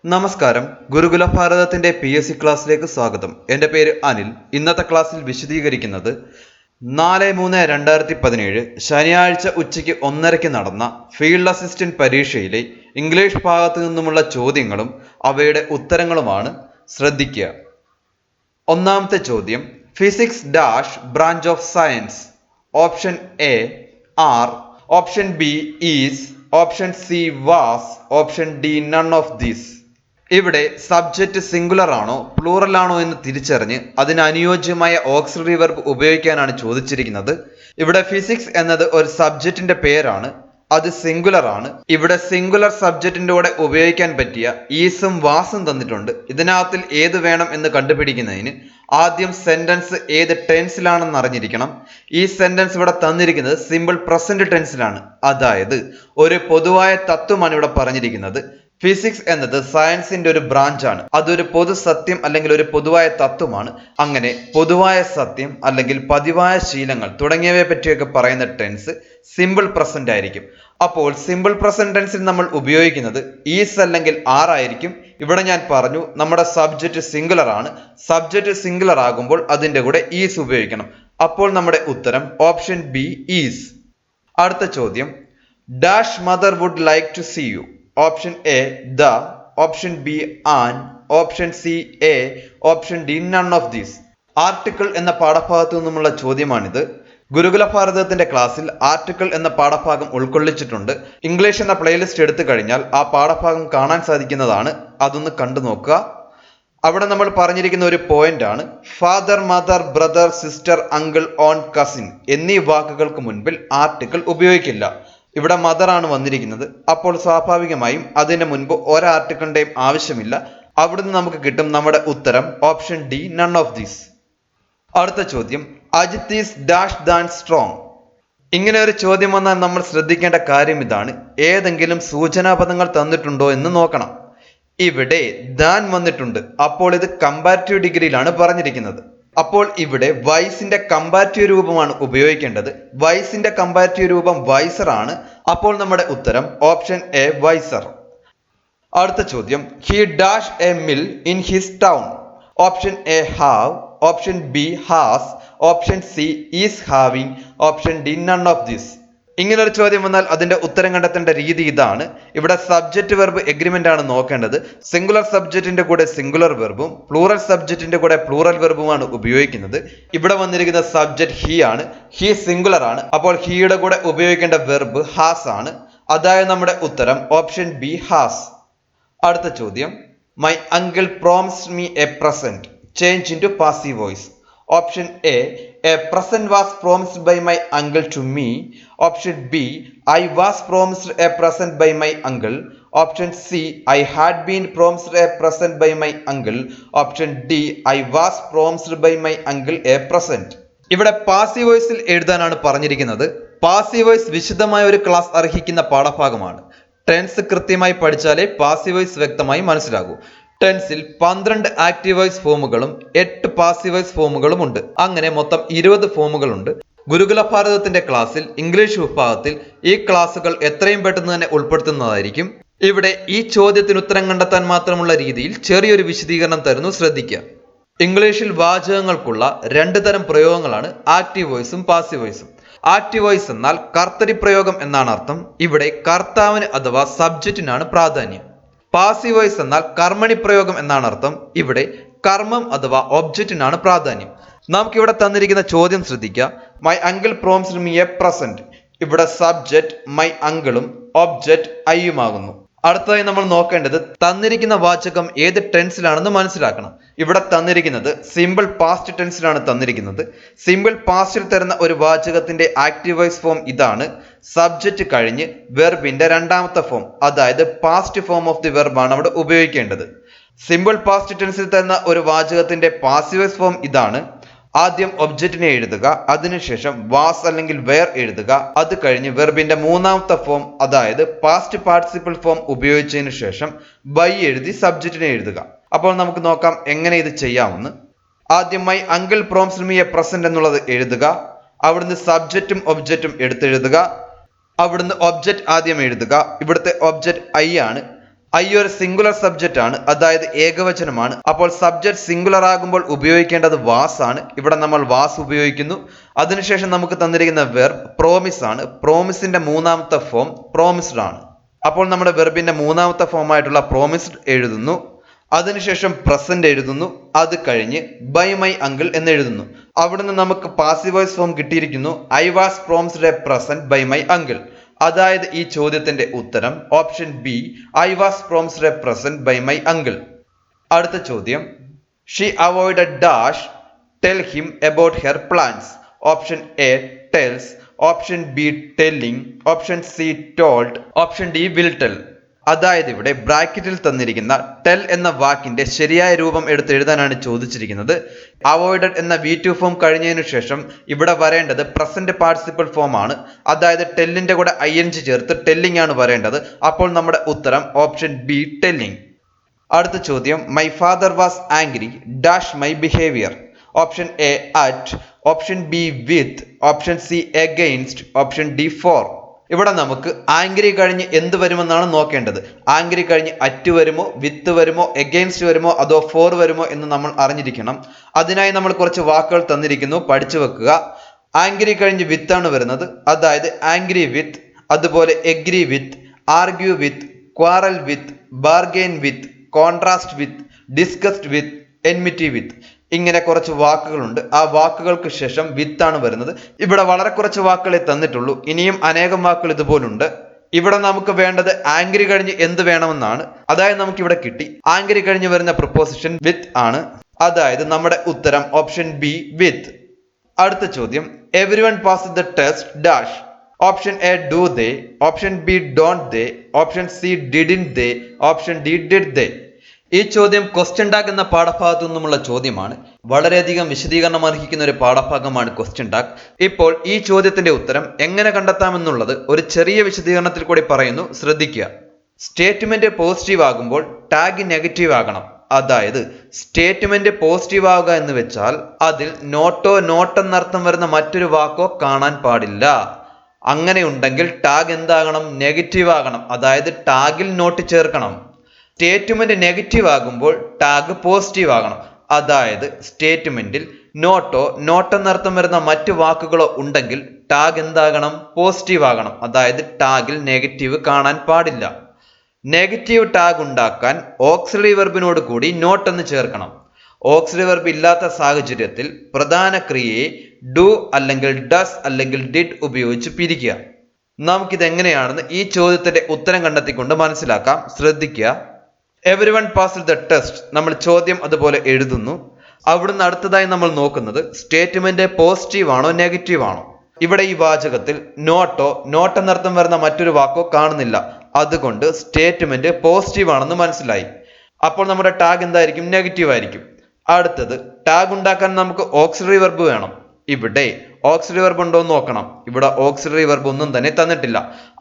നമസ്കാരം, ഗുരുകുല ഭാരതത്തിന്റെ PSC ക്ലാസ്സിലേക്ക് സ്വാഗതം. എൻ്റെ പേര് അനിൽ. ഇന്നത്തെ ക്ലാസ്സിൽ വിശദീകരിക്കുന്നത് 4/3/2017 ശനിയാഴ്ച ഉച്ചയ്ക്ക് 1:30 നടന്ന ഫീൽഡ് അസിസ്റ്റന്റ് പരീക്ഷയിലെ ഇംഗ്ലീഷ് ഭാഗത്തു നിന്നുമുള്ള ചോദ്യങ്ങളും അവയുടെ ഉത്തരങ്ങളുമാണ്. ശ്രദ്ധിക്കുക. ഒന്നാമത്തെ ചോദ്യം, physics dash branch of science. Option A are, option B is, option C was, option D none of these. ഇവിടെ സബ്ജക്റ്റ് സിംഗുലർ ആണോ പ്ലൂറൽ ആണോ എന്ന് തിരിച്ചറിഞ്ഞ് അതിന് അനുയോജ്യമായ ഓക്സിലറി വെർബ് ഉപയോഗിക്കാനാണ് ചോദിച്ചിരിക്കുന്നത്. ഇവിടെ ഫിസിക്സ് എന്നത് ഒരു സബ്ജക്റ്റിന്റെ പേരാണ്, അത് സിംഗുലർ ആണ്. ഇവിടെ സിംഗുലർ സബ്ജക്റ്റിന്റെ കൂടെ ഉപയോഗിക്കാൻ പറ്റിയ ഈസും വാസും തന്നിട്ടുണ്ട്. ഇതിനകത്തിൽ ഏത് വേണം എന്ന് കണ്ടുപിടിക്കുന്നതിന് ആദ്യം സെന്റൻസ് ഏത് ടെൻസിലാണെന്ന് അറിഞ്ഞിരിക്കണം. ഈ സെന്റൻസ് ഇവിടെ തന്നിരിക്കുന്നത് സിമ്പിൾ പ്രസന്റ് ടെൻസിലാണ്. അതായത് ഒരു പൊതുവായ തത്വമാണ് ഇവിടെ പറഞ്ഞിരിക്കുന്നത്. ഫിസിക്സ് എന്നത് സയൻസിന്റെ ഒരു ബ്രാഞ്ചാണ്. അതൊരു പൊതു സത്യം അല്ലെങ്കിൽ ഒരു പൊതുവായ തത്വമാണ്. അങ്ങനെ പൊതുവായ സത്യം അല്ലെങ്കിൽ പതിവായ ശീലങ്ങൾ തുടങ്ങിയവയെ പറ്റിയൊക്കെ പറയുന്ന ടെൻസ് സിമ്പിൾ പ്രസന്റ് ആയിരിക്കും. അപ്പോൾ സിമ്പിൾ പ്രസന്റ് ടെൻസിൽ നമ്മൾ ഉപയോഗിക്കുന്നത് ഈസ് അല്ലെങ്കിൽ ആർ ആയിരിക്കും. ഇവിടെ ഞാൻ പറഞ്ഞു നമ്മുടെ സബ്ജക്റ്റ് സിംഗുലർ ആണ്. സബ്ജക്റ്റ് സിംഗുലർ ആകുമ്പോൾ അതിന്റെ കൂടെ ഈസ് ഉപയോഗിക്കണം. അപ്പോൾ നമ്മുടെ ഉത്തരം ഓപ്ഷൻ ബി ഈസ്. അടുത്ത ചോദ്യം, dash mother would like to see you. Option A the, option B an, option C a, option D none of these. Article എന്ന പാഠഭാഗത്തു നിന്നുമുള്ള ചോദ്യമാണിത്. ഗുരുകുല ഭാരതത്തിന്റെ ക്ലാസ്സിൽ ആർട്ടിക്കിൾ എന്ന പാഠഭാഗം ഉൾക്കൊള്ളിച്ചിട്ടുണ്ട്. ഇംഗ്ലീഷ് എന്ന പ്ലേലിസ്റ്റ് എടുത്തു കഴിഞ്ഞാൽ ആ പാഠഭാഗം കാണാൻ സാധിക്കുന്നതാണ്. അതൊന്ന് കണ്ടു നോക്കുക. അവിടെ നമ്മൾ പറഞ്ഞിരിക്കുന്ന ഒരു പോയിന്റ് ആണ് father, mother, brother, sister, uncle, on, cousin എന്നീ വാക്കുകൾക്ക് മുൻപിൽ ആർട്ടിക്കിൾ ഉപയോഗിക്കില്ല. ഇവിടെ മദർ ആണ് വന്നിരിക്കുന്നത്. അപ്പോൾ സ്വാഭാവികമായും അതിന് മുൻപ് ഒരാർട്ടിക്കിളിന്റെയും ആവശ്യമില്ല. അവിടുന്ന് നമുക്ക് കിട്ടും നമ്മുടെ ഉത്തരം option D none of these. അടുത്ത ചോദ്യം, Ajith is dash than strong. ഇങ്ങനെ ഒരു ചോദ്യം വന്നാൽ നമ്മൾ ശ്രദ്ധിക്കേണ്ട കാര്യം ഇതാണ്, ഏതെങ്കിലും സൂചനാപദങ്ങൾ തന്നിട്ടുണ്ടോ എന്ന് നോക്കണം. ഇവിടെ ദാൻ വന്നിട്ടുണ്ട്. അപ്പോൾ ഇത് കമ്പാരിറ്റീവ് ഡിഗ്രിയിലാണ് പറഞ്ഞിരിക്കുന്നത്. അപ്പോൾ ഇവിടെ വൈസിന്റെ കമ്പാരിറ്റീവ് രൂപമാണ് ഉപയോഗിക്കേണ്ടത്. വൈസിന്റെ കമ്പാരിറ്റീവ് രൂപം വൈസർ ആണ്. അപ്പോൾ നമ്മുടെ ഉത്തരം ഓപ്ഷൻ എ വൈസർ. അടുത്ത ചോദ്യം, he dash a mill in his town. Option A have, option B has, option C is having, option D none of this. ഇങ്ങനെ ഒരു ചോദ്യം വന്നാൽ അതിന്റെ ഉത്തരം കണ്ടെത്തേണ്ട രീതി ഇതാണ്. ഇവിടെ സബ്ജക്റ്റ് വെർബ് എഗ്രിമെന്റ് ആണ് നോക്കേണ്ടത്. സിംഗുലർ സബ്ജക്റ്റിന്റെ കൂടെ സിംഗുലർ വെർബും പ്ലൂറൽ സബ്ജക്റ്റിന്റെ കൂടെ പ്ലൂറൽ വെർബുമാണ് ഉപയോഗിക്കുന്നത്. ഇവിടെ വന്നിരിക്കുന്ന സബ്ജക്റ്റ് ഹി ആണ്. ഹി സിംഗുലർ ആണ്. അപ്പോൾ ഹിയുടെ കൂടെ ഉപയോഗിക്കേണ്ട വെർബ് ഹാസ് ആണ്. അതായത് നമ്മുടെ ഉത്തരം ഓപ്ഷൻ ബി ഹാസ്. അടുത്ത ചോദ്യം, my uncle promised me a present. Change into passive voice. Option A present was promised by my uncle to me. Option B, I was promised a present by my uncle. Option C, I had been promised a present by my uncle. Option D, I was promised by my uncle a present. ഇവിടെ passive വോയിസിൽ എഴുതാനാണ് പറഞ്ഞിരിക്കുന്നത്. Passive voice വിശദമായ ഒരു class അർഹിക്കുന്ന പാഠഭാഗമാണ്. Tense കൃത്യമായി പഠിച്ചാലേ passive voice വ്യക്തമായി മനസ്സിലാകൂ. ടെൻസിൽ 12 active voice ഫോമുകളും 8 passive voice ഫോമുകളും ഉണ്ട്. അങ്ങനെ മൊത്തം 20 ഫോമുകളുണ്ട്. ഗുരുകുല ഭാരതത്തിന്റെ ക്ലാസ്സിൽ ഇംഗ്ലീഷ് വിഭാഗത്തിൽ ഈ ക്ലാസുകൾ എത്രയും പെട്ടെന്ന് തന്നെ ഉൾപ്പെടുത്തുന്നതായിരിക്കും. ഇവിടെ ഈ ചോദ്യത്തിന് ഉത്തരം കണ്ടെത്താൻ മാത്രമുള്ള രീതിയിൽ ചെറിയൊരു വിശദീകരണം തരുന്നു, ശ്രദ്ധിക്കുക. ഇംഗ്ലീഷിൽ വാചകങ്ങൾക്കുള്ള 2 തരം പ്രയോഗങ്ങളാണ് ആക്റ്റീവ് വോയിസും പാസീവ് വോയിസും. ആക്റ്റീവ് വോയിസ് എന്നാൽ കർത്തരി പ്രയോഗം എന്നാണ് അർത്ഥം. ഇവിടെ കർത്താവിന് അഥവാ സബ്ജക്റ്റിനാണ് പ്രാധാന്യം. പാസീവ് വോയിസ് എന്നാൽ കർമ്മണി പ്രയോഗം എന്നാണ് അർത്ഥം. ഇവിടെ കർമ്മം അഥവാ ഒബ്ജക്റ്റിനാണ് പ്രാധാന്യം. നമുക്കിവിടെ തന്നിരിക്കുന്ന ചോദ്യം ശ്രദ്ധിക്കുക. My uncle promised me a present. ഇവിടെ സബ്ജക്റ്റ് മൈ അങ്കിളും ഒബ്ജക്റ്റ് ഐയുമാകുന്നു. അടുത്തതായി നമ്മൾ നോക്കേണ്ടത് തന്നിരിക്കുന്ന വാചകം ഏത് ടെൻസിലാണെന്ന് മനസ്സിലാക്കണം. ഇവിടെ തന്നിരിക്കുന്നത് സിമ്പിൾ പാസ്റ്റ് ടെൻസിലാണ് തന്നിരിക്കുന്നത്. സിമ്പിൾ പാസ്റ്റിൽ തരുന്ന ഒരു വാചകത്തിന്റെ ആക്റ്റീവ് വോയിസ് ഫോം ഇതാണ്. സബ്ജക്റ്റ് കഴിഞ്ഞ് വെർബിന്റെ രണ്ടാമത്തെ ഫോം, അതായത് പാസ്റ്റ് ഫോം ഓഫ് ദി വെർബാണ് അവിടെ ഉപയോഗിക്കേണ്ടത്. സിമ്പിൾ പാസ്റ്റ് ടെൻസിൽ തരുന്ന ഒരു വാചകത്തിന്റെ പാസീവ് വോയിസ് ഫോം ഇതാണ്. ആദ്യം ഒബ്ജക്റ്റിനെ എഴുതുക, അതിനുശേഷം വാസ് അല്ലെങ്കിൽ വെയർ എഴുതുക, അത് കഴിഞ്ഞ് വെർബിന്റെ മൂന്നാമത്തെ ഫോം അതായത് പാസ്റ്റ് പാർട്ടിസിപ്പിൾ ഫോം ഉപയോഗിച്ചതിന് ശേഷം ബൈ എഴുതി സബ്ജക്റ്റിനെ എഴുതുക. അപ്പോൾ നമുക്ക് നോക്കാം എങ്ങനെ ഇത് ചെയ്യാമെന്ന്. ആദ്യം my uncle promised me a present എന്നുള്ളത് എഴുതുക. അവിടുന്ന് സബ്ജക്റ്റും ഒബ്ജക്റ്റും എടുത്തെഴുതുക. അവിടുന്ന് ഒബ്ജക്റ്റ് ആദ്യം എഴുതുക. ഇവിടുത്തെ ഒബ്ജക്റ്റ് ഐ ആണ്. ഐ ഒരു സിംഗുലർ സബ്ജക്റ്റ് ആണ്, അതായത് ഏകവചനമാണ്. അപ്പോൾ സബ്ജക്റ്റ് സിംഗുലർ ആകുമ്പോൾ ഉപയോഗിക്കേണ്ടത് വാസ് ആണ്. ഇവിടെ നമ്മൾ വാസ് ഉപയോഗിക്കുന്നു. അതിനുശേഷം നമുക്ക് തന്നിരിക്കുന്ന വെർബ് പ്രോമിസ് ആണ്. പ്രോമിസിന്റെ മൂന്നാമത്തെ ഫോം പ്രോമിസ്ഡ് ആണ്. അപ്പോൾ നമ്മുടെ വെർബിന്റെ മൂന്നാമത്തെ ഫോം ആയിട്ടുള്ള പ്രോമിസ്ഡ് എഴുതുന്നു. അതിനുശേഷം പ്രസന്റ് എഴുതുന്നു. അത് കഴിഞ്ഞ് ബൈ മൈ അങ്കിൾ എന്ന് എഴുതുന്നു. അവിടുന്ന് നമുക്ക് പാസീവ് വോയിസ് ഫോം കിട്ടിയിരിക്കുന്നു. I was promised a present by my uncle. അതായത് ഈ ചോദ്യത്തിന്റെ ഉത്തരം option B, I was promised a present by my uncle. അടുത്ത ചോദ്യം, she avoided dash tell him about her plans. Option A tells, option B telling, option C told, option D will tell. അതായത് ഇവിടെ ബ്രാക്കറ്റിൽ തന്നിരിക്കുന്ന tell എന്ന വാക്കിന്റെ ശരിയായ രൂപം എടുത്ത് എഴുതാനാണ് ചോദിച്ചിരിക്കുന്നത്. അവോയ്ഡഡ് എന്ന V2 ഫോം കഴിഞ്ഞതിനു ശേഷം ഇവിടെ വരേണ്ടത് പ്രസന്റ് പാർട്ടിസിപ്പിൾ ഫോം ആണ്. അതായത് ടെല്ലിന്റെ കൂടെ ing ചേർത്ത് ടെല്ലിംഗ് ആണ് വരേണ്ടത്. അപ്പോൾ നമ്മുടെ ഉത്തരം ഓപ്ഷൻ ബി ടെല്ലിംഗ്. അടുത്ത ചോദ്യം, my father was angry dash my behaviour. Option A at, option B with, option C against, option D for. ഇവിടെ നമുക്ക് ആംഗ്രി കഴിഞ്ഞ് എന്ത് വരുമെന്നാണ് നോക്കേണ്ടത്. ആംഗ്രി കഴിഞ്ഞ് അറ്റ് വരുമോ, വിത്ത് വരുമോ, എഗെയിൻസ്റ്റ് വരുമോ, അതോ ഫോർ വരുമോ എന്ന് നമ്മൾ അറിഞ്ഞിരിക്കണം. അതിനായി നമ്മൾ കുറച്ച് വാക്കുകൾ തന്നിരിക്കുന്നു, പഠിച്ചു വെക്കുക. ആംഗ്രി കഴിഞ്ഞ് വിത്ത് ആണ് വരുന്നത്, അതായത് ആംഗ്രി വിത്ത്, അതുപോലെ agree with, argue with, quarrel with, bargain with, contrast with, discussed with, enmity with. ഇങ്ങനെ കുറച്ച് വാക്കുകളുണ്ട്. ആ വാക്കുകൾക്ക് ശേഷം വിത്ത് ആണ് വരുന്നത്. ഇവിടെ വളരെ കുറച്ച് വാക്കുകളെ തന്നിട്ടുള്ളൂ. ഇനിയും അനേകം വാക്കുകൾ ഇതുപോലുണ്ട്. ഇവിടെ നമുക്ക് വേണ്ടത് ആംഗ്രി കഴിഞ്ഞ് എന്ത് വേണമെന്നാണ്. അതായത് നമുക്ക് ഇവിടെ കിട്ടി. ആംഗ്രി കഴിഞ്ഞ് വരുന്ന പ്രിപ്പോസിഷൻ വിത്ത് ആണ്. അതായത് നമ്മുടെ ഉത്തരം ഓപ്ഷൻ ബി വിത്ത്. അടുത്ത ചോദ്യം, everyone pass the test dash. Option A do they, option B don't they, option C didn't they, option D did they. ഈ ചോദ്യം ക്വസ്റ്റ്യൻ ടാഗ് എന്ന പാഠഭാഗത്തു നിന്നുമുള്ള ചോദ്യമാണ്. വളരെയധികം വിശദീകരണം അർഹിക്കുന്ന ഒരു പാഠഭാഗമാണ് ക്വസ്റ്റ്യൻ ടാഗ്. ഇപ്പോൾ ഈ ചോദ്യത്തിന്റെ ഉത്തരം എങ്ങനെ കണ്ടെത്താമെന്നുള്ളത് ഒരു ചെറിയ വിശദീകരണത്തിൽ കൂടി പറയുന്നു, ശ്രദ്ധിക്കുക. സ്റ്റേറ്റ്മെന്റ് പോസിറ്റീവ് ആകുമ്പോൾ ടാഗ് നെഗറ്റീവ് ആകണം. അതായത് സ്റ്റേറ്റ്മെന്റ് പോസിറ്റീവ് ആവുക എന്ന് വെച്ചാൽ അതിൽ നോട്ടോ നോട്ട് എന്നർത്ഥം വരുന്ന മറ്റൊരു വാക്കോ കാണാൻ പാടില്ല. അങ്ങനെ ഉണ്ടെങ്കിൽ ടാഗ് എന്താകണം? നെഗറ്റീവ് ആകണം. അതായത് ടാഗിൽ നോട്ട് ചേർക്കണം. സ്റ്റേറ്റ്മെന്റ് നെഗറ്റീവ് ആകുമ്പോൾ ടാഗ് പോസിറ്റീവ് ആകണം. അതായത് സ്റ്റേറ്റ്മെന്റിൽ നോട്ടോ നോട്ട് എന്നർത്ഥം വരുന്ന മറ്റു വാക്കുകളോ ഉണ്ടെങ്കിൽ ടാഗ് എന്താകണം? പോസിറ്റീവ് ആകണം. അതായത് ടാഗിൽ നെഗറ്റീവ് കാണാൻ പാടില്ല. നെഗറ്റീവ് ടാഗ് ഉണ്ടാക്കാൻ ഓക്സിലറി വെർബിനോട് കൂടി നോട്ട് എന്ന് ചേർക്കണം. ഓക്സിലറി വെർബ് ഇല്ലാത്ത സാഹചര്യത്തിൽ പ്രധാന ക്രിയയെ ഡു അല്ലെങ്കിൽ ഡസ് അല്ലെങ്കിൽ ഡിഡ് ഉപയോഗിച്ച് പിരിക്കുക. നമുക്കിത് എങ്ങനെയാണെന്ന് ഈ ചോദ്യത്തിന്റെ ഉത്തരം കണ്ടെത്തിക്കൊണ്ട് മനസ്സിലാക്കാം, ശ്രദ്ധിക്കുക. എവരിവൺ പാസ്ഡ് ദ ടെസ്റ്റ്, നമ്മൾ ചോദ്യം അതുപോലെ എഴുതുന്നു. അവിടുന്ന് അടുത്തതായി നമ്മൾ നോക്കുന്നത് സ്റ്റേറ്റ്മെന്റ് പോസിറ്റീവ് ആണോ നെഗറ്റീവ് ആണോ. ഇവിടെ ഈ വാചകത്തിൽ നോട്ടോ നോട്ട് എന്നർത്ഥം വരുന്ന മറ്റൊരു വാക്കോ കാണുന്നില്ല. അതുകൊണ്ട് സ്റ്റേറ്റ്മെന്റ് പോസിറ്റീവ് ആണെന്ന് മനസ്സിലായി. അപ്പോൾ നമ്മുടെ ടാഗ് എന്തായിരിക്കും? നെഗറ്റീവ് ആയിരിക്കും. അടുത്തത്, ടാഗ് ഉണ്ടാക്കാൻ നമുക്ക് ഓക്സിലറി വെർബ് വേണം. ഇവിടെ ഓക്സിലറി വെർബ് ഉണ്ടോ എന്ന് നോക്കണം. ഇവിടെ ഓക്സിലറി വെർബ് ഒന്നും തന്നെ തന്നിട്ടില്ല.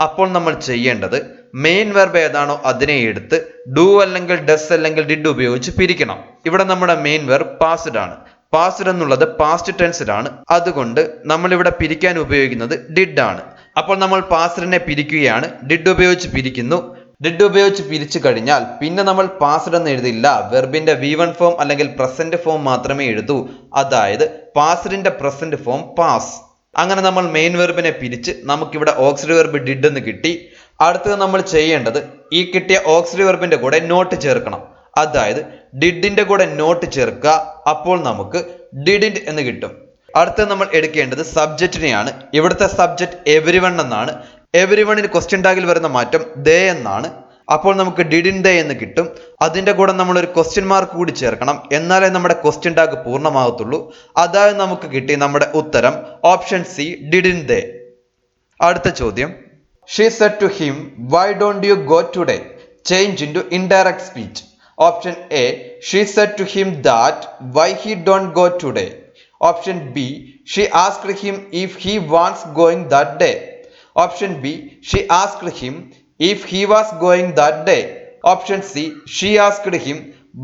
അപ്പോൾ നമ്മൾ ചെയ്യേണ്ടത് മെയിൻ വെർബ് ഏതാണോ അതിനെ എടുത്ത് ഡു അല്ലെങ്കിൽ ഡസ് അല്ലെങ്കിൽ ഡിഡ് ഉപയോഗിച്ച് പിരിക്കണം. ഇവിടെ നമ്മുടെ മെയിൻ വെർബ് പാസ്ഡ് ആണ്. പാസ്ഡ് എന്നുള്ളത് പാസ്റ്റ് ടെൻസിലാണ്. അതുകൊണ്ട് നമ്മൾ ഇവിടെ പിരിക്കാൻ ഉപയോഗിക്കുന്നത് ഡിഡ് ആണ്. അപ്പോൾ നമ്മൾ പാസ്ഡിനെ പിരിക്കുകയാണ്. ഡിഡ് ഉപയോഗിച്ച് പിരിക്കുന്നു. ഡിഡ് ഉപയോഗിച്ച് പിരിച്ചു കഴിഞ്ഞാൽ പിന്നെ നമ്മൾ പാസ്ഡ് എന്ന് എഴുതില്ല. വെർബിന്റെ V1 ഫോം അല്ലെങ്കിൽ പ്രസന്റ് ഫോം മാത്രമേ എഴുതൂ. അതായത് പാസ്ഡിന്റെ പ്രസന്റ് ഫോം പാസ്. അങ്ങനെ നമ്മൾ മെയിൻ വെർബിനെ പിരിച്ച് നമുക്കിവിടെ ഓക്സിലറി വെർബ് ഡിഡ് എന്ന് കിട്ടി. അടുത്തത് നമ്മൾ ചെയ്യേണ്ടത് ഈ കിട്ടിയ ഓക്സിലറി വെർബിന്റെ കൂടെ നോട്ട് ചേർക്കണം. അതായത് ഡിഡിന്റെ കൂടെ നോട്ട് ചേർക്കുക. അപ്പോൾ നമുക്ക് ഡിഡിന്റ് എന്ന് കിട്ടും. അടുത്തത് നമ്മൾ എടുക്കേണ്ടത് സബ്ജക്റ്റിനെയാണ്. ഇവിടുത്തെ സബ്ജക്റ്റ് എവരിവൺ എന്നാണ്. എവരിവണിന് ക്വസ്റ്റ്യൻ ടാഗിൽ വരുന്ന മാറ്റം ദേ എന്നാണ്. അപ്പോൾ നമുക്ക് ഡിഡിൻ ദേ എന്ന് കിട്ടും. അതിന്റെ കൂടെ നമ്മൾ ഒരു ക്വസ്റ്റ്യൻ മാർക്ക് കൂടി ചേർക്കണം. എന്നാലേ നമ്മുടെ ക്വസ്റ്റ്യൻ ടാഗ് പൂർണ്ണമാകത്തുള്ളൂ. അതായത് നമുക്ക് കിട്ടി നമ്മുടെ ഉത്തരം ഓപ്ഷൻ സി ഡിഡിൻ ദേ. അടുത്ത ചോദ്യം, she said to him why don't you go today. Change into indirect speech. Option A, she said to him that why he don't go today. Option B, she asked him if he wants going that day. Option B, she asked him if he was going that day. Option C, she asked him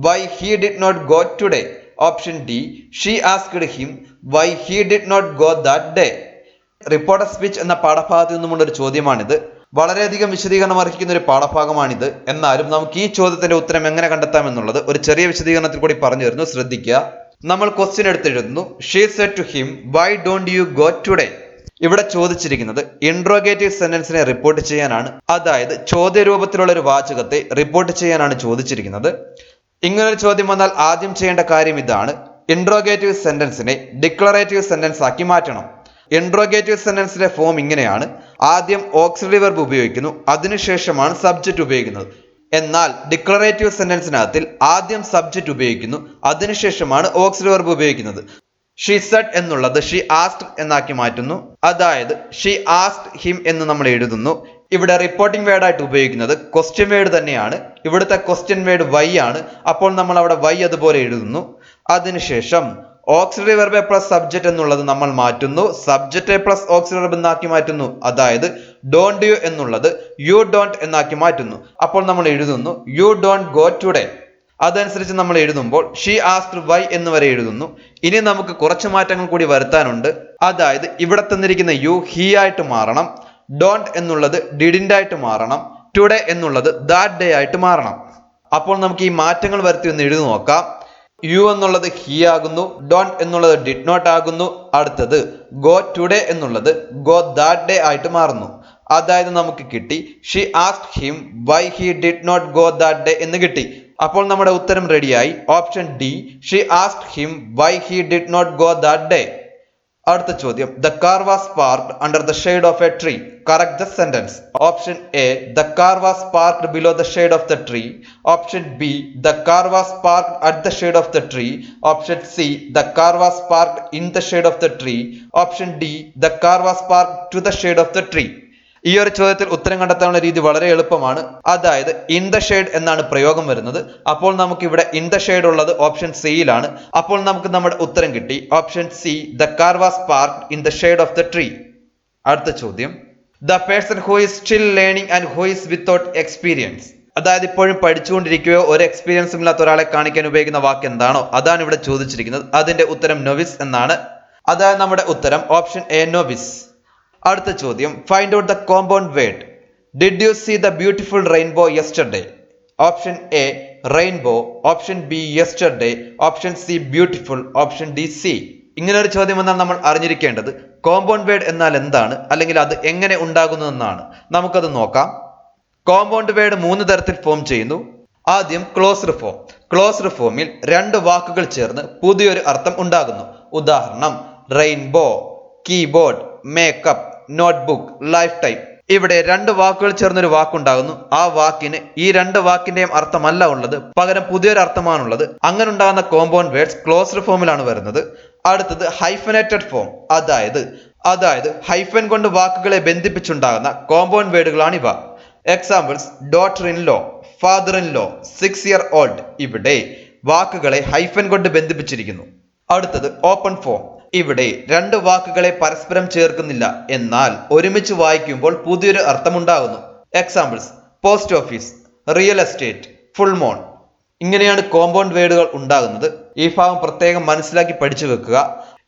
why he did not go today. Option D, she asked him why he did not go that day. Reporter speech എന്ന പാഠഭാഗത്തു നിന്നുമുള്ള ഒരു ചോദ്യമാണിത്. വളരെയധികം വിശദീകരണം അർഹിക്കുന്ന ഒരു പാഠഭാഗമാണിത്. എന്നാലും നമുക്ക് ഈ ചോദ്യത്തിന്റെ ഉത്തരം എങ്ങനെ കണ്ടെത്താം എന്നുള്ളത് ഒരു ചെറിയ വിശദീകരണത്തിൽ കൂടി പറഞ്ഞു തരുന്നു, ശ്രദ്ധിക്കുക. നമ്മൾ ക്വസ്റ്റ്യൻ എടുത്തെഴുതുന്നു. She said to him why don't you go today. ഇവിടെ ചോദിച്ചിരിക്കുന്നത് ഇൻട്രോഗേറ്റീവ് സെന്റൻസിനെ റിപ്പോർട്ട് ചെയ്യാനാണ്. അതായത് ചോദ്യ രൂപത്തിലുള്ള ഒരു വാചകത്തെ റിപ്പോർട്ട് ചെയ്യാനാണ് ചോദിച്ചിരിക്കുന്നത്. ഇങ്ങനൊരു ചോദ്യം വന്നാൽ ആദ്യം ചെയ്യേണ്ട കാര്യം ഇതാണ്: ഇൻട്രോഗേറ്റീവ് സെന്റൻസിനെ ഡിക്ലറേറ്റീവ് സെന്റൻസ് ആക്കി മാറ്റണം. ഇൻട്രോഗേറ്റീവ് സെന്റൻസിന്റെ ഫോം ഇങ്ങനെയാണ്: ആദ്യം ഓക്സിലറി വെർബ് ഉപയോഗിക്കുന്നു, അതിനുശേഷമാണ് സബ്ജക്റ്റ് ഉപയോഗിക്കുന്നത്. എന്നാൽ ഡിക്ലറേറ്റീവ് സെന്റൻസിനകത്തിൽ ആദ്യം സബ്ജക്റ്റ് ഉപയോഗിക്കുന്നു, അതിനുശേഷമാണ് ഓക്സിലറി വെർബ് ഉപയോഗിക്കുന്നത്. ഷീ സെഡ് എന്നുള്ളത് ഷീ ആസ്ക്ഡ് എന്നാക്കി മാറ്റുന്നു. അതായത് ഷീ ആസ്ക്ഡ് ഹിം എന്ന് നമ്മൾ എഴുതുന്നു. ഇവിടെ റിപ്പോർട്ടിംഗ് വേർഡ് ആയിട്ട് ഉപയോഗിക്കുന്നത് ക്വസ്റ്റ്യൻ വേർഡ് തന്നെയാണ്. ഇവിടുത്തെ ക്വസ്റ്റ്യൻ വേർഡ് വൈ ആണ്. അപ്പോൾ നമ്മൾ അവിടെ വൈ അതുപോലെ എഴുതുന്നു. അതിനുശേഷം ഓക്സിലറി വെർബ് പ്ലസ് സബ്ജക്റ്റ് എന്നുള്ളത് നമ്മൾ മാറ്റുന്നു, സബ്ജക്റ്റ് പ്ലസ് ഓക്സിലറി വെർബ് എന്നാക്കി മാറ്റുന്നു. അതായത് ഡോണ്ട് യു എന്നുള്ളത് യു ഡോണ്ട് എന്നാക്കി മാറ്റുന്നു. അപ്പോൾ നമ്മൾ എഴുതുന്നു യു ഡോണ്ട് ഗോ ടുഡേ. അതനുസരിച്ച് നമ്മൾ എഴുതുമ്പോൾ ഷീ ആസ്ക്ഡ് വൈ എന്ന് വരെ എഴുതുന്നു. ഇനി നമുക്ക് കുറച്ച് മാറ്റങ്ങൾ കൂടി വരുത്താനുണ്ട്. അതായത് ഇവിടെ തന്നിരിക്കുന്ന യു ഹി ആയിട്ട് മാറണം, ഡോണ്ട് എന്നുള്ളത് ഡിഡിന്റ് ആയിട്ട് മാറണം, ടുഡേ എന്നുള്ളത് ദാറ്റ് ഡേ ആയിട്ട് മാറണം. അപ്പോൾ നമുക്ക് ഈ മാറ്റങ്ങൾ വരുത്തി ഒന്ന് എഴുതി നോക്കാം. യു എന്നുള്ളത് ഹി ആകുന്നു, ഡോണ്ട് എന്നുള്ളത് ഡിഡ് നോട്ട് ആകുന്നു. അടുത്തത് ഗോ ടുഡേ എന്നുള്ളത് ഗോ ദാറ്റ് ഡേ ആയിട്ട് മാറുന്നു. അതായത് നമുക്ക് കിട്ടി she asked him why he did not go that day എന്ന് കിട്ടി. അപ്പോൾ നമ്മുടെ ഉത്തരം റെഡിയായി. Option D, she asked him why he did not go that day. അടുത്ത ചോദ്യം: the car was parked under the shade of a tree. Correct the sentence. Option A, the car was parked below the shade of the tree. Option B, the car was parked at the shade of the tree. Option C, the car was parked in the shade of the tree. Option D, the car was parked to the shade of the tree. ഈ ഒരു ചോദ്യത്തിൽ ഉത്തരം കണ്ടെത്താനുള്ള രീതി വളരെ എളുപ്പമാണ്. അതായത് in the shade എന്നാണ് പ്രയോഗം വരുന്നത്. അപ്പോൾ നമുക്ക് ഇവിടെ ഇൻ ദ ഷെയ്ഡ് ഉള്ളത് ഓപ്ഷൻ സിയിലാണ്. അപ്പോൾ നമുക്ക് നമ്മുടെ ഉത്തരം കിട്ടി. Option C, the car was parked in the shade of the tree. അടുത്ത ചോദ്യം: the person who is still learning and who is without experience. അതായത് ഇപ്പോഴും പഠിച്ചുകൊണ്ടിരിക്കുകയോ ഒരു എക്സ്പീരിയൻസും ഇല്ലാത്ത ഒരാളെ കാണിക്കാൻ ഉപയോഗിക്കുന്ന വാക്ക് എന്താണോ അതാണ് ഇവിടെ ചോദിച്ചിരിക്കുന്നത്. അതിന്റെ ഉത്തരം നോവിസ് എന്നാണ്. അതായത് നമ്മുടെ ഉത്തരം ഓപ്ഷൻ എ, നോവിസ്. അടുത്ത ചോദ്യം: find out the compound word. Did you see the beautiful rainbow yesterday? Option A, rainbow. Option B, yesterday. Option C, beautiful. Option D, see. ഇങ്ങനെ ഒരു ചോദ്യം എന്നാൽ നമ്മൾ അറിഞ്ഞിരിക്കേണ്ടത് കോമ്പൗണ്ട് വേർഡ് എന്നാൽ എന്താണ്, അല്ലെങ്കിൽ അത് എങ്ങനെ ഉണ്ടാകുന്നു എന്നാണ്. നമുക്കത് നോക്കാം. കോമ്പൗണ്ട് വേർഡ് 3 തരത്തിൽ ഫോം ചെയ്യുന്നു. ആദ്യം ക്ലോസ്ഡ് ഫോം. ക്ലോസ്ഡ് ഫോമിൽ 2 വാക്കുകൾ ചേർന്ന് പുതിയൊരു അർത്ഥം ഉണ്ടാകുന്നു. ഉദാഹരണം: rainbow, keyboard, makeup, notebook, life time. ഇവിടെ 2 വാക്കുകൾ ചേർന്നൊരു വാക്കുണ്ടാകുന്നു. ആ വാക്കിന് ഈ 2 വാക്കിന്റെയും അർത്ഥമല്ല ഉള്ളത്, പകരം പുതിയൊരു അർത്ഥമാണുള്ളത്. അങ്ങനെ ഉണ്ടാകുന്ന കോമ്പൗണ്ട് വേർഡ്സ് ക്ലോസ്ഡ് ഫോമിലാണ് വരുന്നത്. അടുത്തത് ഹൈഫനേറ്റഡ് ഫോം. അതായത് ഹൈഫൻ കൊണ്ട് വാക്കുകളെ ബന്ധിപ്പിച്ചുണ്ടാകുന്ന കോമ്പൗണ്ട് വേർഡുകളാണ് ഇവ. Examples: daughter in law, father in law, 6 year old. ഇവിടെ വാക്കുകളെ ഹൈഫൻ കൊണ്ട് ബന്ധിപ്പിച്ചിരിക്കുന്നു. അടുത്തത് ഓപ്പൺ ഫോം. ഇവിടെ 2 വാക്കുകളെ പരസ്പരം ചേർക്കുന്നില്ല, എന്നാൽ ഒരുമിച്ച് വായിക്കുമ്പോൾ പുതിയൊരു അർത്ഥമുണ്ടാകുന്നു. Examples: post office, real estate, full moon. ഇങ്ങനെയാണ് കോമ്പൗണ്ട് വേർഡുകൾ ഉണ്ടാകുന്നത്. ഈ ഭാഗം പ്രത്യേകം മനസ്സിലാക്കി പഠിച്ചു വെക്കുക.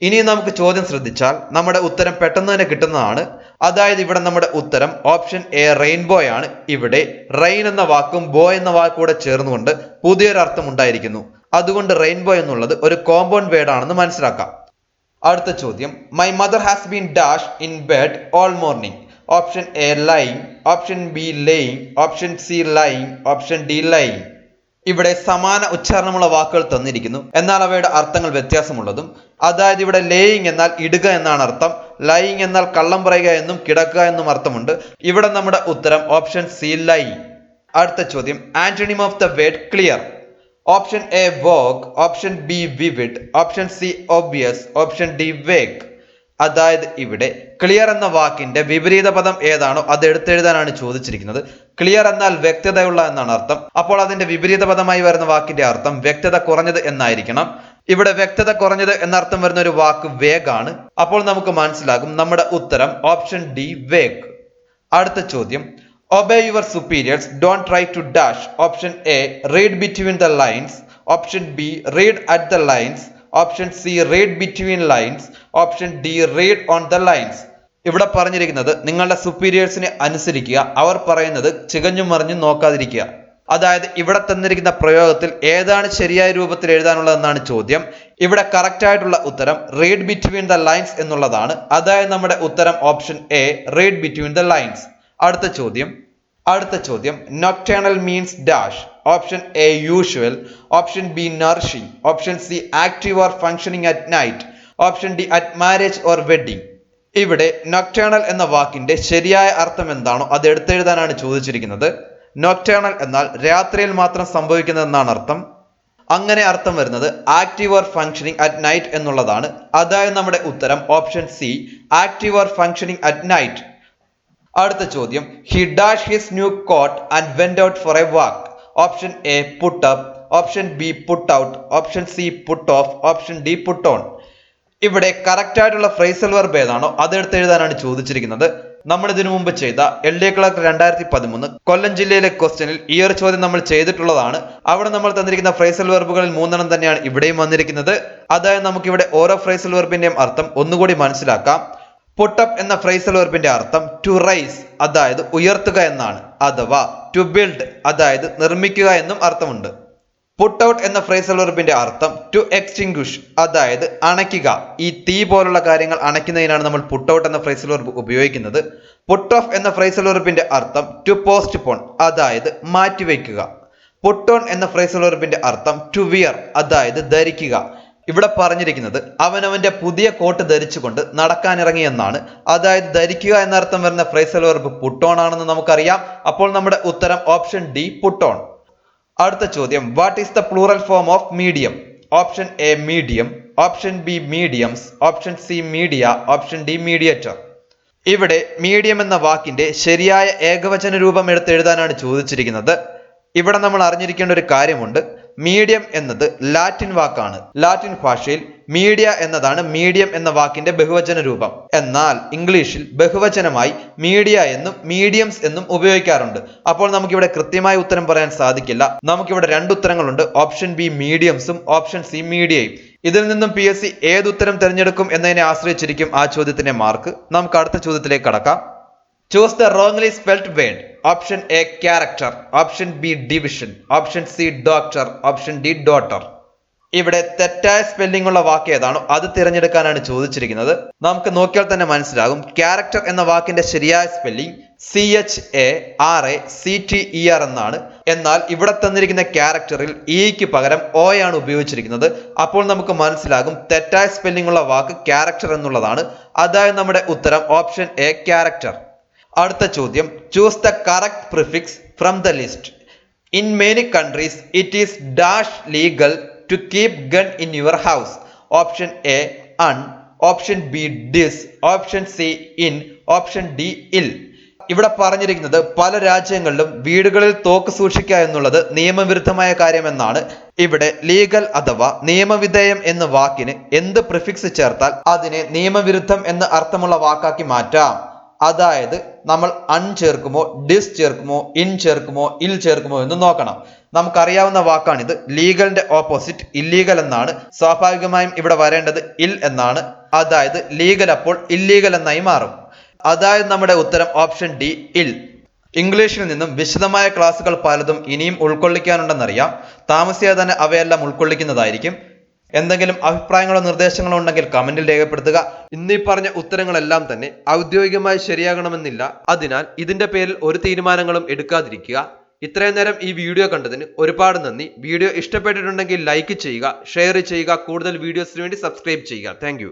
ഇനി നമുക്ക് ചോദ്യം ശ്രദ്ധിച്ചാൽ നമ്മുടെ ഉത്തരം പെട്ടെന്ന് തന്നെ കിട്ടുന്നതാണ്. അതായത് ഇവിടെ നമ്മുടെ ഉത്തരം ഓപ്ഷൻ എ, റെയിൻബോ ആണ്. ഇവിടെ റെയിൻ എന്ന വാക്കും ബോ എന്ന വാക്കും കൂടെ ചേർന്നുകൊണ്ട് പുതിയൊരു അർത്ഥം ഉണ്ടായിരിക്കുന്നു. അതുകൊണ്ട് റെയിൻബോ എന്നുള്ളത് ഒരു കോമ്പൗണ്ട് വേർഡ് ആണെന്ന് മനസ്സിലാക്കാം. അടുത്ത ചോദ്യം: my mother has been dash in bed all morning. Option A, lying. Option B, laying. Option C, lying. Option D, lying. ഇവിടെ സമാന ഉച്ചാരണമുള്ള വാക്കുകൾ തന്നിരിക്കുന്നു, എന്നാൽ അവയുടെ അർത്ഥങ്ങൾ വ്യത്യാസമുള്ളതും. അതായത് ഇവിടെ ലേയിങ് എന്നാൽ ഇടുക എന്നാണ് അർത്ഥം, ലൈങ് എന്നാൽ കള്ളം പറയുക എന്നും കിടക്കുക എന്നും അർത്ഥമുണ്ട്. ഇവിടെ നമ്മുടെ ഉത്തരം ഓപ്ഷൻ സി, ലൈങ്. അടുത്ത ചോദ്യം: antonym of the word clear. Option A, vogue. Option B, vivid. Option C, obvious. Option D, vague. അതായത് ഇവിടെ ക്ലിയർ എന്ന വാക്കിന്റെ വിപരീത പദം ഏതാണോ അത് എടുത്തെഴുതാനാണ് ചോദിച്ചിരിക്കുന്നത്. ക്ലിയർ എന്നാൽ വ്യക്തതയുള്ള എന്നാണ് അർത്ഥം. അപ്പോൾ അതിന്റെ വിപരീത പദമായി വരുന്ന വാക്കിന്റെ അർത്ഥം വ്യക്തത കുറഞ്ഞത് എന്നായിരിക്കണം. ഇവിടെ വ്യക്തത കുറഞ്ഞത് എന്നർത്ഥം വരുന്ന ഒരു വാക്ക് വേഗ് ആണ്. അപ്പോൾ നമുക്ക് മനസ്സിലാകും നമ്മുടെ ഉത്തരം ഓപ്ഷൻ ഡി, വേഗ്. അടുത്ത ചോദ്യം: obey your superiors, don't try to dash. Option A, read between the lines. Option B, read at the lines. Option C, read between lines. Option D, read on the lines. ഇവിടെ പറഞ്ഞിരിക്കുന്നത് നിങ്ങളുടെ സുപ്പീരിയേഴ്സിനെ അനുസരിക്കുക, അവർ പറയുന്നത് ചികഞ്ഞും മറിഞ്ഞും നോക്കാതിരിക്കുക. അതായത് ഇവിടെ തന്നിരിക്കുന്ന പ്രയോഗത്തിൽ ഏതാണ് ശരിയായ രൂപത്തിൽ എഴുതാനുള്ളതെന്നാണ് ചോദ്യം. ഇവിടെ കറക്റ്റ് ആയിട്ടുള്ള ഉത്തരം റീഡ് ബിറ്റ്വീൻ ദ ലൈൻസ് എന്നുള്ളതാണ്. അതായത് നമ്മുടെ ഉത്തരം option A, read between the lines. അടുത്ത ചോദ്യം nocturnal means dash. Option A usual, option B nourishing, option C active or functioning at night, option D at marriage or wedding. ഇവിടെ nocturnal എന്ന വാക്കിന്റെ ശരിയായ അർത്ഥം എന്താണോ അത് എടുത്തെഴുതാനാണ് ചോദിച്ചിരിക്കുന്നത്. നൊക്ടേണൽ എന്നാൽ രാത്രിയിൽ മാത്രം സംഭവിക്കുന്നതെന്നാണ് അർത്ഥം. അങ്ങനെ അർത്ഥം വരുന്നത് active or functioning at night എന്നുള്ളതാണ്. അതായത് നമ്മുടെ ഉത്തരം option C, active or functioning at night. അടുത്ത ചോദ്യം he dash his new coat and went out for a walk. Option A put up, option B put out, option C put off, option D put on. ഇവിടെ correct ആയിട്ടുള്ള phrasal verb ഏതാണോ അതെടുത്ത് എഴുതാനാണ് ചോദിച്ചിരിക്കുന്നത്. നമ്മൾ ഇതിനു മുമ്പ് ചെയ്ത LD ക്ലർക്ക് 2013 കൊല്ലം ജില്ലയിലെ ക്വസ്റ്റ്യനിൽ ഈ ഒരു ചോദ്യം നമ്മൾ ചെയ്തിട്ടുള്ളതാണ്. അവിടെ നമ്മൾ തന്നിരിക്കുന്ന ഫ്രേസൽ വെർബുകളിൽ 3 തന്നെയാണ് ഇവിടെയും വന്നിരിക്കുന്നത്. അതായത് നമുക്ക് ഇവിടെ ഓരോ ഫ്രേസൽ വെർബിന്റെയും അർത്ഥം ഒന്നുകൂടി മനസ്സിലാക്കാം. പുട്ടപ്പ് എന്ന ഫ്രേസൽ വെർബിന്റെ അർത്ഥം ടു റൈസ്, അതായത് ഉയർത്തുക എന്നാണ്, അഥവാ ടു ബിൽഡ്, അതായത് നിർമ്മിക്കുക എന്നും അർത്ഥമുണ്ട്. പുട്ട് ഔട്ട് എന്ന ഫ്രേസൽ വെർബിന്റെ അർത്ഥം ടു എക്സ്റ്റിംഗ്വിഷ്, അതായത് അണയ്ക്കുക. ഈ തീ പോലുള്ള കാര്യങ്ങൾ അണയ്ക്കുന്നതിനാണ് നമ്മൾ പുട്ട് ഔട്ട് എന്ന ഫ്രേസൽ വെർബ് ഉപയോഗിക്കുന്നത്. പുട്ട് ഓഫ് എന്ന ഫ്രേസൽ വെർബിന്റെ അർത്ഥം ടു പോസ്റ്റ് പോൺ, അതായത് മാറ്റിവെക്കുക. പുട്ട് ഓൺ എന്ന ഫ്രേസൽ വെർബിന്റെ അർത്ഥം ടു വിയർ, അതായത് ധരിക്കുക. ഇവിടെ പറഞ്ഞിരിക്കുന്നത് അവനവന്റെ പുതിയ കോട്ട് ധരിച്ചുകൊണ്ട് നടക്കാനിറങ്ങി എന്നാണ്. അതായത് ധരിക്കുക എന്നർത്ഥം വരുന്ന ഫ്രേസൽ വെർബ് പുട്ട് ഓൺ ആണെന്ന് നമുക്കറിയാം. അപ്പോൾ നമ്മുടെ ഉത്തരം ഓപ്ഷൻ ഡി, പുട്ട് ഓൺ. അടുത്ത ചോദ്യം what is the plural form of medium. Option A medium, option B mediums, option C media, option D mediator. ഇവിടെ മീഡിയം എന്ന വാക്കിന്റെ ശരിയായ ഏകവചന രൂപം എടുത്ത് എഴുതാനാണ് ചോദിച്ചിരിക്കുന്നത്. ഇവിടെ നമ്മൾ അറിഞ്ഞിരിക്കേണ്ട ഒരു കാര്യമുണ്ട്. മീഡിയം എന്നത് ലാറ്റിൻ വാക്കാണ്. ലാറ്റിൻ ഭാഷയിൽ മീഡിയ എന്നതാണ് മീഡിയം എന്ന വാക്കിന്റെ ബഹുവചന രൂപം. എന്നാൽ ഇംഗ്ലീഷിൽ ബഹുവചനമായി മീഡിയ എന്നും മീഡിയംസ് എന്നും ഉപയോഗിക്കാറുണ്ട്. അപ്പോൾ നമുക്കിവിടെ കൃത്യമായ ഉത്തരം പറയാൻ സാധിക്കില്ല. നമുക്കിവിടെ 2 ഉത്തരങ്ങളുണ്ട്. ഓപ്ഷൻ ബി മീഡിയംസും ഓപ്ഷൻ സി മീഡിയയും. ഇതിൽ നിന്നും PSC ഏതുത്തരം തിരഞ്ഞെടുക്കും എന്നതിനെ ആശ്രയിച്ചിരിക്കും ആ ചോദ്യത്തിന്റെ മാർക്ക്. നമുക്ക് അടുത്ത ചോദ്യത്തിലേക്ക് കടക്കാം. Choose the wrongly spelt word. Option A character, option B division, option C doctor, option D daughter. ഇവിടെ തെറ്റായ സ്പെല്ലിംഗ് ഉള്ള വാക്ക് ഏതാണോ അത് തിരഞ്ഞെടുക്കാനാണ് ചോദിച്ചിരിക്കുന്നത്. നമുക്ക് നോക്കിയാൽ തന്നെ മനസ്സിലാകും. ക്യാരക്ടർ എന്ന വാക്കിന്റെ ശരിയായ സ്പെല്ലിംഗ് CHARACTER എന്നാണ്. എന്നാൽ ഇവിടെ തന്നിരിക്കുന്ന ക്യാരക്ടറിൽ ഇക്ക് പകരം O ആണ് ഉപയോഗിച്ചിരിക്കുന്നത്. അപ്പോൾ നമുക്ക് മനസ്സിലാകും തെറ്റായ സ്പെല്ലിംഗ് ഉള്ള വാക്ക് ക്യാരക്ടർ എന്നുള്ളതാണ്. അതായത് നമ്മുടെ ഉത്തരം ഓപ്ഷൻ എ ക്യാരക്ടർ. അടുത്ത ചോദ്യം choose the correct prefix from the list. In many countries it is dash legal to keep gun in your house. Option A un, option B dis, option C in, option D il. ഇവിടെ പറഞ്ഞിരിക്കുന്നത് പല രാജ്യങ്ങളിലും വീടുകളിൽ തോക്ക് സൂക്ഷിക്കുക എന്നുള്ളത് നിയമവിരുദ്ധമായ കാര്യമെന്നാണ്. ഇവിടെ ലീഗൽ അഥവാ നിയമവിധേയം എന്ന വാക്കിന് എന്ത് പ്രിഫിക്സ് ചേർത്താൽ അതിനെ നിയമവിരുദ്ധം എന്ന് അർത്ഥമുള്ള വാക്കാക്കി മാറ്റാം. അതായത് നമ്മൾ അൺ ചേർക്കുമോ, ഡിസ് ചേർക്കുമോ, ഇൻ ചേർക്കുമോ, ഇൽ ചേർക്കുമോ എന്ന് നോക്കണം. നമുക്കറിയാവുന്ന വാക്കാണിത്. ലീഗലിന്റെ ഓപ്പോസിറ്റ് ഇല്ലീഗൽ എന്നാണ്. സ്വാഭാവികമായും ഇവിടെ വരേണ്ടത് ഇൽ എന്നാണ്. അതായത് ലീഗൽ അപ്പോൾ ഇല്ലീഗൽ എന്നായി മാറും. അതായത് നമ്മുടെ ഉത്തരം ഓപ്ഷൻ ഡി ഇൽ. ഇംഗ്ലീഷിൽ നിന്നും വിശദമായ ക്ലാസ്സുകൾ പലതും ഇനിയും ഉൾക്കൊള്ളിക്കാനുണ്ടെന്നറിയാം. താമസിയാതെ തന്നെ അവയെല്ലാം ഉൾക്കൊള്ളിക്കുന്നതായിരിക്കും. എന്തെങ്കിലും അഭിപ്രായങ്ങളോ നിർദ്ദേശങ്ങളോ ഉണ്ടെങ്കിൽ കമന്റിൽ രേഖപ്പെടുത്തുക. ഇന്നീ പറഞ്ഞ ഉത്തരങ്ങളെല്ലാം തന്നെ ഔദ്യോഗികമായി ശരിയാകണമെന്നില്ല. അതിനാൽ ഇതിന്റെ പേരിൽ ഒരു തീരുമാനങ്ങളും എടുക്കാതിരിക്കുക. ഇത്രയും നേരം ഈ വീഡിയോ കണ്ടതിന് ഒരുപാട് നന്ദി. വീഡിയോ ഇഷ്ടപ്പെട്ടിട്ടുണ്ടെങ്കിൽ ലൈക്ക് ചെയ്യുക, ഷെയർ ചെയ്യുക. കൂടുതൽ വീഡിയോസിന് വേണ്ടി സബ്സ്ക്രൈബ് ചെയ്യുക. താങ്ക്